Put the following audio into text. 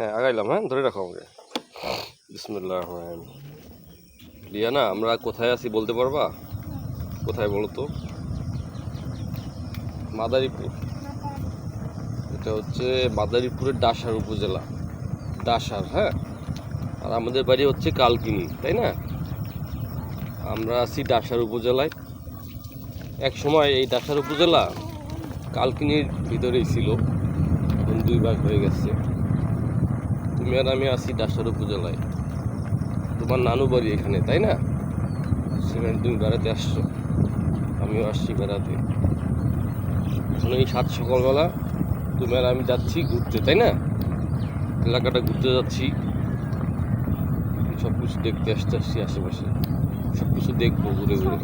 হ্যাঁ আগাইলাম, হ্যাঁ ধরে রাখো আমাকে। বিসমিল্লাহির রহমানির রহিম। লিয়ানা, আমরা কোথায় আছি বলতে পারবা? কোথায় বলো তো? মাদারীপুর। এটা হচ্ছে মাদারীপুরের ডাসার উপজেলা, ডাসার। হ্যাঁ, আর আমাদের বাড়ি হচ্ছে কালকিনি, তাই না? আমরা আছি ডাসার উপজেলায়। এক সময় এই ডাসার উপজেলা কালকিনির ভিতরেই ছিল, এখন 2 ভাগ হয়ে গেছে। তুমি আর আমি আছি ডাসার উপজেলায়। তোমার নানু বাড়ি এখানে, তাই না? সেখানে তুমি বেড়াতে আসছো, আমিও আসছি বেড়াতে। এখন এই সাত সকালবেলা তুমি আর আমি যাচ্ছি ঘুরতে, তাই না? এলাকাটা ঘুরতে যাচ্ছি, সব কিছু দেখতে আসছি আশেপাশে, সব কিছু দেখবো ঘুরে ঘুরে।